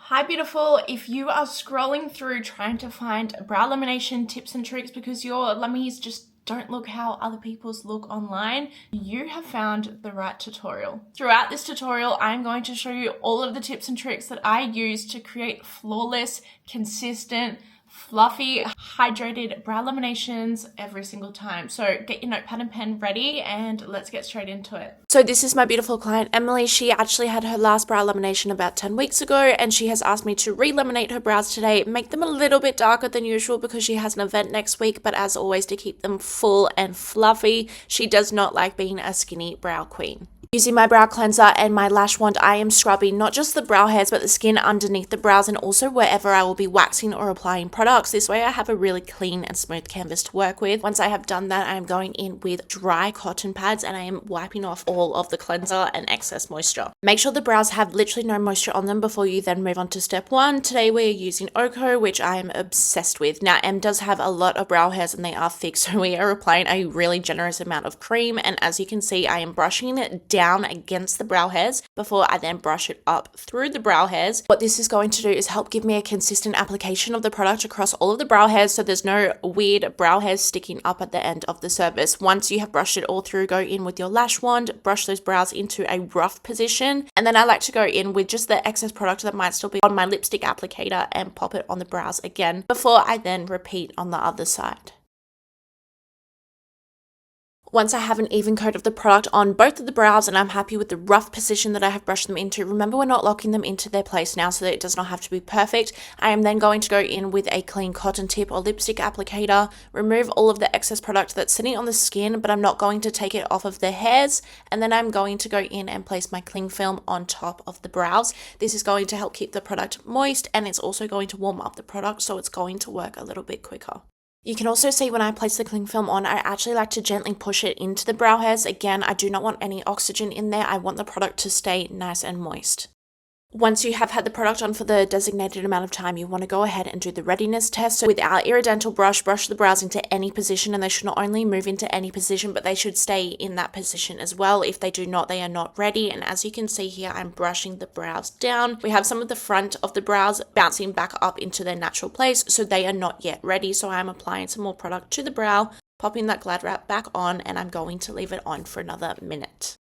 Hi beautiful, if you are scrolling through trying to find brow lamination tips and tricks because your lummies just don't look how other people's look online, you have found the right tutorial. Throughout this tutorial, I'm going to show you all of the tips and tricks that I use to create flawless, consistent, fluffy, hydrated brow laminations every single time. So get your notepad and pen ready and let's get straight into it. So this is my beautiful client Emily. She actually had her last brow lamination about 10 weeks ago and she has asked me to re-laminate her brows today, make them a little bit darker than usual because she has an event next week, but as always to keep them full and fluffy. She does not like being a skinny brow queen. Using my brow cleanser and my lash wand, I am scrubbing not just the brow hairs but the skin underneath the brows and also wherever I will be waxing or applying products. This way I have a really clean and smooth canvas to work with. Once I have done that, I am going in with dry cotton pads and I am wiping off all of the cleanser and excess moisture. Make sure the brows have literally no moisture on them before you then move on to step one. Today we are using iykyk, which I am obsessed with. Now Em does have a lot of brow hairs and they are thick, so we are applying a really generous amount of cream, and as you can see I am brushing it down against the brow hairs before I then brush it up through the brow hairs. What this is going to do is help give me a consistent application of the product across all of the brow hairs so there's no weird brow hairs sticking up at the end of the surface. Once you have brushed it all through, go in with your lash wand, brush those brows into a rough position, and then I like to go in with just the excess product that might still be on my lipstick applicator and pop it on the brows again before I then repeat on the other side. Once I have an even coat of the product on both of the brows and I'm happy with the rough position that I have brushed them into, remember we're not locking them into their place now so that it does not have to be perfect. I am then going to go in with a clean cotton tip or lipstick applicator, remove all of the excess product that's sitting on the skin, but I'm not going to take it off of the hairs, and then I'm going to go in and place my cling film on top of the brows. This is going to help keep the product moist and it's also going to warm up the product so it's going to work a little bit quicker. You can also see when I place the cling film on, I actually like to gently push it into the brow hairs. Again, I do not want any oxygen in there. I want the product to stay nice and moist. Once you have had the product on for the designated amount of time, you want to go ahead and do the readiness test. So with our iridental brush, brush the brows into any position, and they should not only move into any position, but they should stay in that position as well. If they do not, they are not ready. And as you can see here, I'm brushing the brows down. We have some of the front of the brows bouncing back up into their natural place, so they are not yet ready. So I'm applying some more product to the brow, popping that Glad Wrap back on, and I'm going to leave it on for another minute.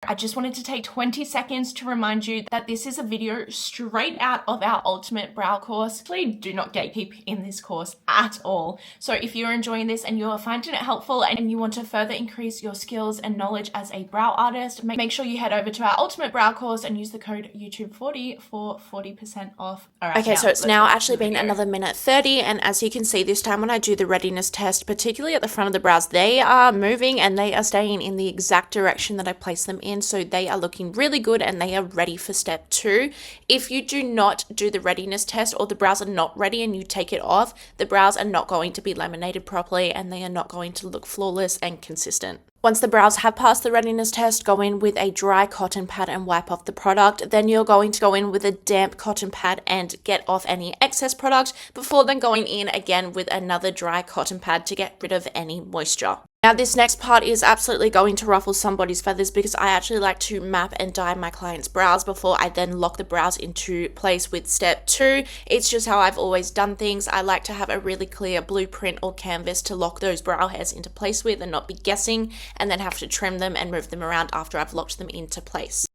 I just wanted to take 20 seconds to remind you that this is a video straight out of our ultimate brow course. Please do not gatekeep in this course at all. So if you're enjoying this and you're finding it helpful and you want to further increase your skills and knowledge as a brow artist, make sure you head over to our ultimate brow course and use the code YouTube40 for 40% off. All right, okay, so it's now actually been another minute 30, and as you can see, this time when I do the readiness test, particularly at the front of the brows, they are moving and they are staying in the exact direction that I placed them in. So they are looking really good and they are ready for step 2. If you do not do the readiness test or the brows are not ready and you take it off, the brows are not going to be laminated properly and they are not going to look flawless and consistent. Once the brows have passed the readiness test, go in with a dry cotton pad and wipe off the product. Then you're going to go in with a damp cotton pad and get off any excess product before then going in again with another dry cotton pad to get rid of any moisture. Now this next part is absolutely going to ruffle somebody's feathers because I actually like to map and dye my client's brows before I then lock the brows into place with step 2. It's just how I've always done things. I like to have a really clear blueprint or canvas to lock those brow hairs into place with and not be guessing and then have to trim them and move them around after I've locked them into place.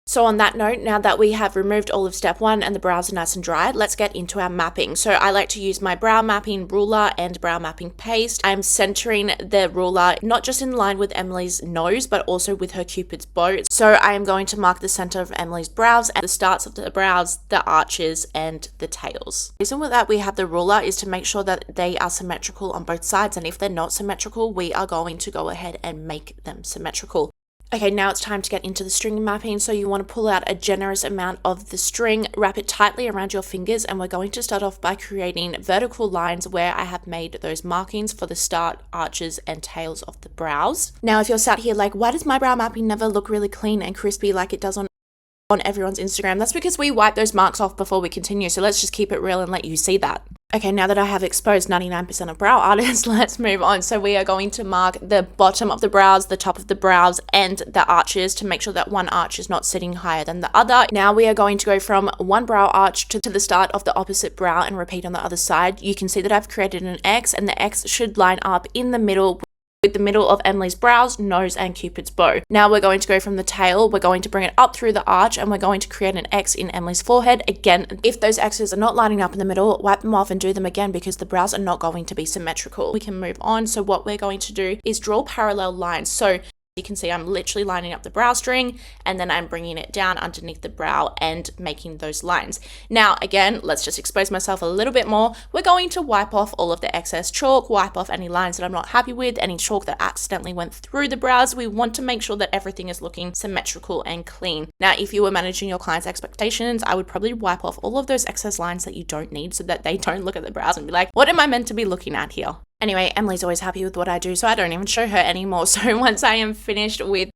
So on that note, now that we have removed all of step 1 and the brows are nice and dry, let's get into our mapping. So I like to use my brow mapping ruler and brow mapping paste. I'm centering the ruler not just in line with Emily's nose, but also with her cupid's bow. So I am going to mark the center of Emily's brows and the starts of the brows, the arches, and the tails. The reason with that we have the ruler is to make sure that they are symmetrical on both sides, and if they're not symmetrical, we are going to go ahead and make them symmetrical. Okay, now it's time to get into the string mapping. So you want to pull out a generous amount of the string, wrap it tightly around your fingers, and we're going to start off by creating vertical lines where I have made those markings for the start, arches, and tails of the brows. Now, if you're sat here like, why does my brow mapping never look really clean and crispy like it does on everyone's Instagram? That's because we wipe those marks off before we continue, so let's just keep it real and let you see that. Okay, now that I have exposed 99% of brow artists, let's move on. So we are going to mark the bottom of the brows, the top of the brows, and the arches to make sure that one arch is not sitting higher than the other. Now we are going to go from one brow arch to the start of the opposite brow and repeat on the other side. You can see that I've created an X, and the X should line up in the middle with the middle of Emily's brows, nose, and Cupid's bow. Now we're going to go from the tail, we're going to bring it up through the arch, and we're going to create an X in Emily's forehead. Again, if those X's are not lining up in the middle, wipe them off and do them again because the brows are not going to be symmetrical. We can move on. So what we're going to do is draw parallel lines. So you can see I'm literally lining up the brow string and then I'm bringing it down underneath the brow and making those lines. Now, again, let's just expose myself a little bit more. We're going to wipe off all of the excess chalk, wipe off any lines that I'm not happy with, any chalk that accidentally went through the brows. We want to make sure that everything is looking symmetrical and clean. Now, if you were managing your client's expectations, I would probably wipe off all of those excess lines that you don't need so that they don't look at the brows and be like, what am I meant to be looking at here? Anyway, Emily's always happy with what I do, so I don't even show her anymore. So once I am finished with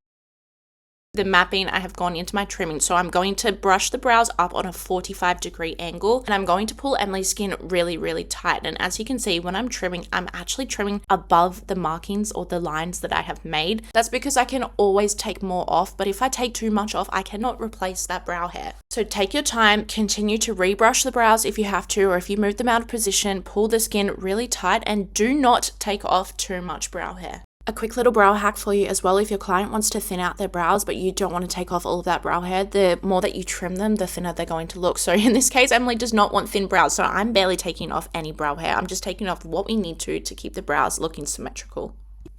the mapping, I have gone into my trimming. So I'm going to brush the brows up on a 45-degree angle, and I'm going to pull Emily's skin really, really tight. And as you can see, when I'm trimming, I'm actually trimming above the markings or the lines that I have made. That's because I can always take more off, but if I take too much off, I cannot replace that brow hair. So take your time, continue to rebrush the brows if you have to, or if you move them out of position, pull the skin really tight and do not take off too much brow hair. A quick little brow hack for you as well, if your client wants to thin out their brows but you don't want to take off all of that brow hair, the more that you trim them, the thinner they're going to look. So in this case, Emily does not want thin brows, so I'm barely taking off any brow hair. I'm just taking off what we need to keep the brows looking symmetrical.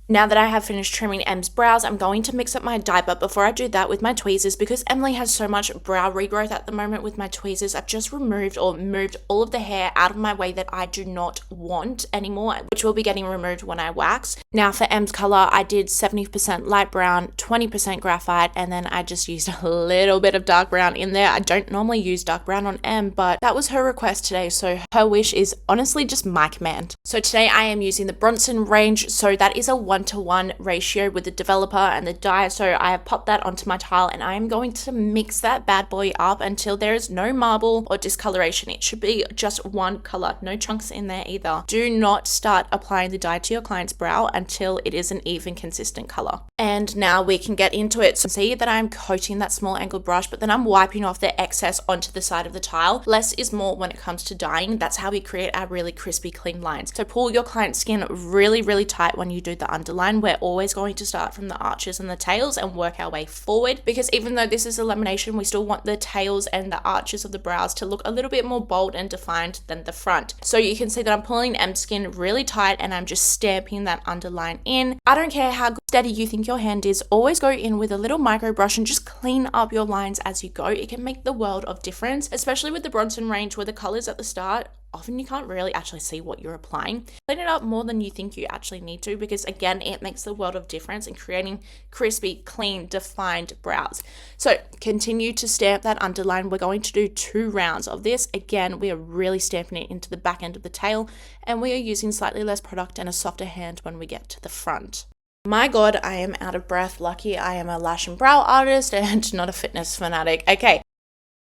Now that I have finished trimming Em's brows, I'm going to mix up my dye, but before I do that with my tweezers, because Emily has so much brow regrowth at the moment with my tweezers, I've just removed or moved all of the hair out of my way that I do not want anymore, which will be getting removed when I wax. Now for Em's color, I did 70% light brown, 20% graphite, and then I just used a little bit of dark brown in there. I don't normally use dark brown on Em, but that was her request today, so her wish is honestly just my command. So today I am using the Bronson range, so that is a 1-to-1 ratio with the developer and the dye. So I have popped that onto my tile and I am going to mix that bad boy up until there is no marble or discoloration. It should be just one color, no chunks in there either. Do not start applying the dye to your client's brow until it is an even consistent color. And now we can get into it. So see that I'm coating that small angle brush, but then I'm wiping off the excess onto the side of the tile. Less is more when it comes to dyeing. That's how we create our really crispy, clean lines. So pull your client's skin really, really tight when you do the underline. We're always going to start from the arches and the tails and work our way forward, because even though this is a lamination, we still want the tails and the arches of the brows to look a little bit more bold and defined than the front. So you can see that I'm pulling Em's skin really tight and I'm just stamping that underline in. I don't care how steady you think your hand is, always go in with a little micro brush and just clean up your lines as you go. It can make the world of difference, especially with the Bronson range where the colors at the start, often you can't really actually see what you're applying. Clean it up more than you think you actually need to, because again, it makes the world of difference in creating crispy, clean, defined brows. So continue to stamp that underline. We're going to do 2 rounds of this. Again, we are really stamping it into the back end of the tail, and we are using slightly less product and a softer hand when we get to the front. My God, I am out of breath. Lucky I am a lash and brow artist and not a fitness fanatic. Okay.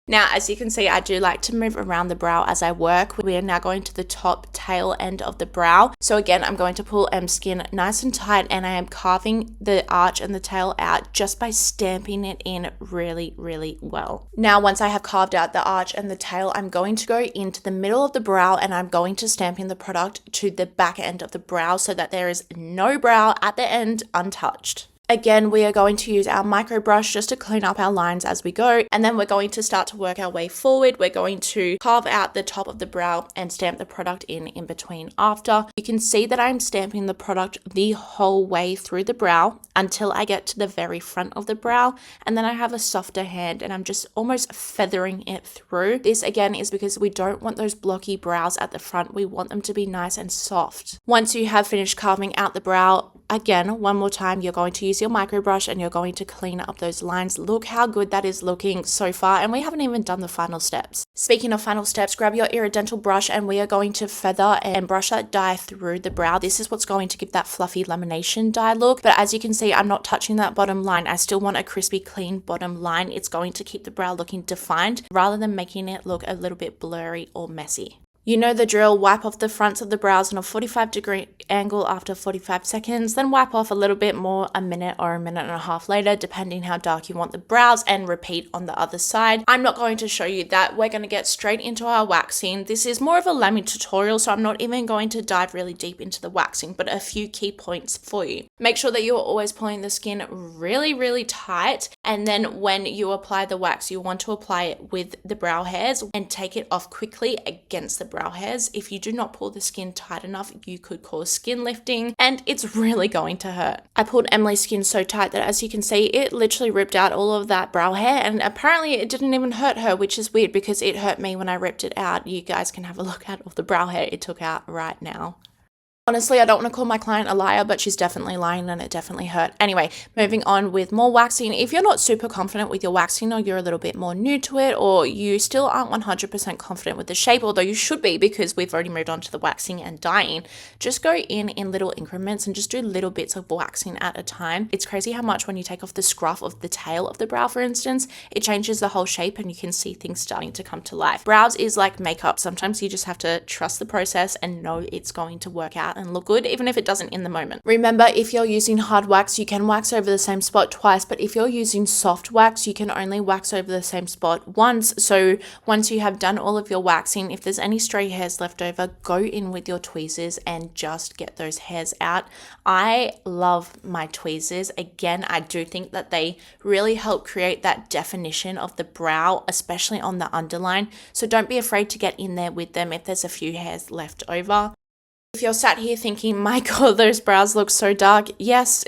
Now, as you can see, I do like to move around the brow as I work. We are now going to the top tail end of the brow. So again, I'm going to pull Em's skin nice and tight, and I am carving the arch and the tail out just by stamping it in really, really well. Now, once I have carved out the arch and the tail, I'm going to go into the middle of the brow and I'm going to stamp in the product to the back end of the brow so that there is no brow at the end untouched. Again, we are going to use our micro brush just to clean up our lines as we go, and then we're going to start to work our way forward. We're going to carve out the top of the brow and stamp the product in between after. You can see that I'm stamping the product the whole way through the brow until I get to the very front of the brow, and then I have a softer hand and I'm just almost feathering it through. This again is because we don't want those blocky brows at the front. We want them to be nice and soft. Once you have finished carving out the brow, again, one more time, you're going to use your micro brush and you're going to clean up those lines. Look how good that is looking so far, and we haven't even done the final steps. Speaking of final steps, grab your iridescent brush and we are going to feather and brush that dye through the brow. This is what's going to give that fluffy lamination dye look, but as you can see, I'm not touching that bottom line. I still want a crispy, clean bottom line. It's going to keep the brow looking defined rather than making it look a little bit blurry or messy. You know the drill, wipe off the fronts of the brows on a 45-degree angle after 45 seconds, then wipe off a little bit more a minute or a minute and a half later, depending how dark you want the brows, and repeat on the other side. I'm not going to show you that. We're going to get straight into our waxing. This is more of a laminating tutorial, so I'm not even going to dive really deep into the waxing, but a few key points for you. Make sure that you're always pulling the skin really, really tight, and then when you apply the wax, you want to apply it with the brow hairs and take it off quickly against the brow hairs. If you do not pull the skin tight enough, you could cause skin lifting, and it's really going to hurt. I pulled Emily's skin so tight that, as you can see, it literally ripped out all of that brow hair, and apparently it didn't even hurt her, which is weird because it hurt me when I ripped it out. You guys can have a look at all the brow hair it took out right now. Honestly, I don't want to call my client a liar, but she's definitely lying and it definitely hurt. Anyway, moving on with more waxing. If you're not super confident with your waxing, or you're a little bit more new to it, or you still aren't 100% confident with the shape, although you should be because we've already moved on to the waxing and dyeing, just go in little increments and just do little bits of waxing at a time. It's crazy how much when you take off the scruff of the tail of the brow, for instance, it changes the whole shape and you can see things starting to come to life. Brows is like makeup. Sometimes you just have to trust the process and know it's going to work out and look good, even if it doesn't in the moment. Remember, if you're using hard wax, you can wax over the same spot twice, but if you're using soft wax, you can only wax over the same spot once. So once you have done all of your waxing, if there's any stray hairs left over, go in with your tweezers and just get those hairs out. I love my tweezers. Again, I do think that they really help create that definition of the brow, especially on the underline. So don't be afraid to get in there with them if there's a few hairs left over. If you're sat here thinking, my God, those brows look so dark. Yes,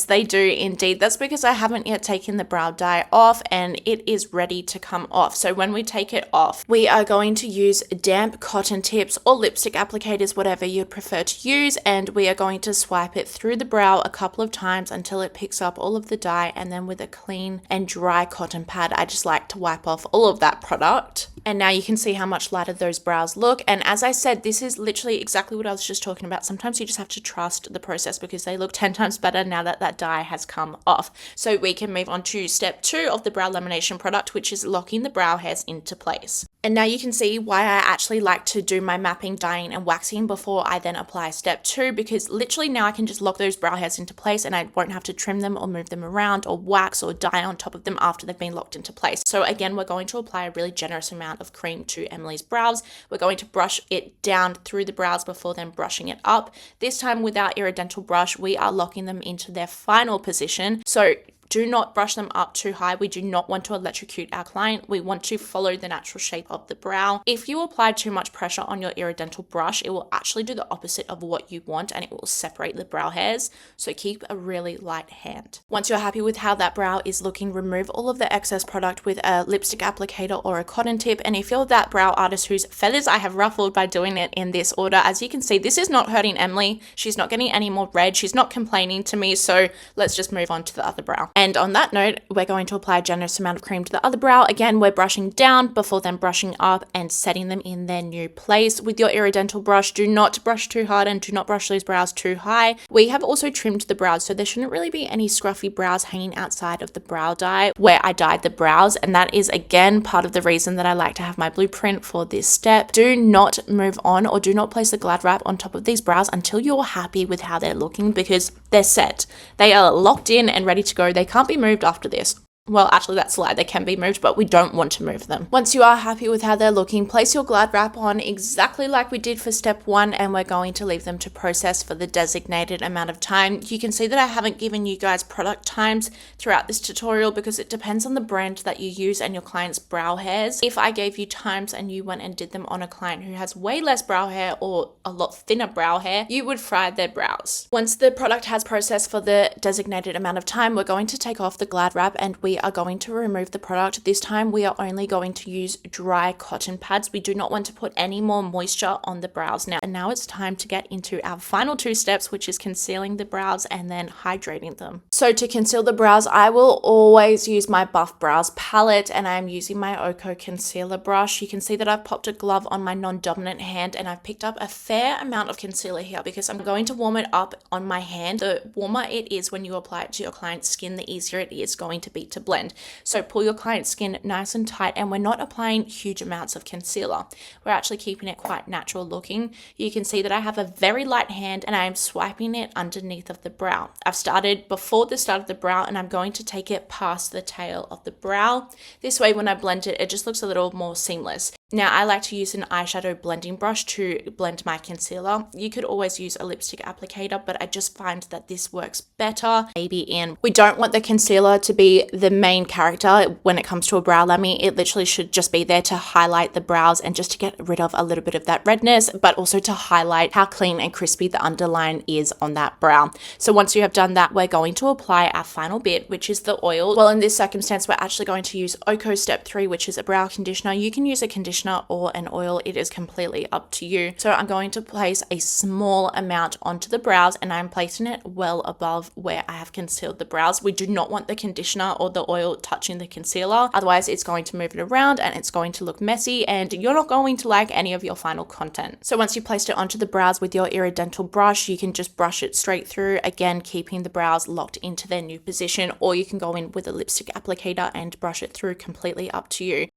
they do indeed. That's because I haven't yet taken the brow dye off and it is ready to come off. So when we take it off, we are going to use damp cotton tips or lipstick applicators, whatever you'd prefer to use. And we are going to swipe it through the brow a couple of times until it picks up all of the dye. And then with a clean and dry cotton pad, I just like to wipe off all of that product. And now you can see how much lighter those brows look. And as I said, this is literally exactly what I was just talking about. Sometimes you just have to trust the process because they look 10 times better now that that dye has come off. So we can move on to step 2 of the brow lamination product, which is locking the brow hairs into place. And now you can see why I actually like to do my mapping, dyeing, and waxing before I then apply step 2, because literally now I can just lock those brow hairs into place and I won't have to trim them or move them around or wax or dye on top of them after they've been locked into place. So again, we're going to apply a really generous amount of cream to Emily's brows. We're going to brush it down through the brows before then brushing it up. This time with our iridental brush, we are locking them into their final position. So do not brush them up too high. We do not want to electrocute our client. We want to follow the natural shape of the brow. If you apply too much pressure on your iridental brush, it will actually do the opposite of what you want and it will separate the brow hairs. So keep a really light hand. Once you're happy with how that brow is looking, remove all of the excess product with a lipstick applicator or a cotton tip. And if you're that brow artist whose feathers I have ruffled by doing it in this order, as you can see, this is not hurting Emily. She's not getting any more red. She's not complaining to me. So let's just move on to the other brow. And on that note, we're going to apply a generous amount of cream to the other brow. Again, we're brushing down before then brushing up and setting them in their new place. With your iridental brush, do not brush too hard and do not brush those brows too high. We have also trimmed the brows, so there shouldn't really be any scruffy brows hanging outside of the brow dye where I dyed the brows. And that is, again, part of the reason that I like to have my blueprint for this step. Do not move on or do not place the Glad wrap on top of these brows until you're happy with how they're looking, because they're set. They are locked in and ready to go. They can't be moved after this. Well, actually, that's a lie. They can be moved, but we don't want to move them. Once you are happy with how they're looking, place your Glad wrap on exactly like we did for step 1, and we're going to leave them to process for the designated amount of time. You can see that I haven't given you guys product times throughout this tutorial because it depends on the brand that you use and your client's brow hairs. If I gave you times and you went and did them on a client who has way less brow hair or a lot thinner brow hair, you would fry their brows. Once the product has processed for the designated amount of time, we're going to take off the Glad wrap and we are going to remove the product. This time we are only going to use dry cotton pads. We do not want to put any more moisture on the brows now. And now it's time to get into our final 2 steps, which is concealing the brows and then hydrating them. So to conceal the brows, I will always use my Buff Brows palette and I'm using my iykyk concealer brush. You can see that I've popped a glove on my non-dominant hand and I've picked up a fair amount of concealer here because I'm going to warm it up on my hand. The warmer it is when you apply it to your client's skin, the easier it is going to be to to blend. So pull your client's skin nice and tight, and we're not applying huge amounts of concealer. We're actually keeping it quite natural looking. You can see that I have a very light hand and I am swiping it underneath of the brow. I've started before the start of the brow and I'm going to take it past the tail of the brow. This way when I blend it, it just looks a little more seamless. Now, I like to use an eyeshadow blending brush to blend my concealer. You could always use a lipstick applicator, but I just find that this works better. Maybe in. We don't want the concealer to be the main character when it comes to a brow lamy. It literally should just be there to highlight the brows and just to get rid of a little bit of that redness, but also to highlight how clean and crispy the underline is on that brow. So once you have done that, we're going to apply our final bit, which is the oil. Well, in this circumstance, we're actually going to use iykyk Step 3, which is a brow conditioner. You can use a conditioner or an oil. It is completely up to you. So I'm going to place a small amount onto the brows and I'm placing it well above where I have concealed the brows. We do not want the conditioner or the oil touching the concealer. Otherwise, it's going to move it around and it's going to look messy and you're not going to like any of your final content. So once you placed it onto the brows with your iridental brush, you can just brush it straight through, again, keeping the brows locked into their new position, or you can go in with a lipstick applicator and brush it through, completely up to you.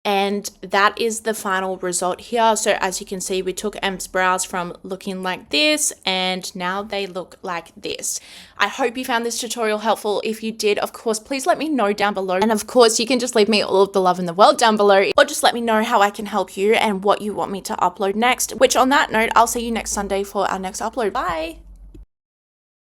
And that is the final result here. So as you can see, we took Em's brows from looking like this and now they look like this. I hope you found this tutorial helpful. If you did, of course, please let me know down below. And of course, you can just leave me all of the love in the world down below, or just let me know how I can help you and what you want me to upload next, which on that note, I'll see you next Sunday for our next upload. Bye.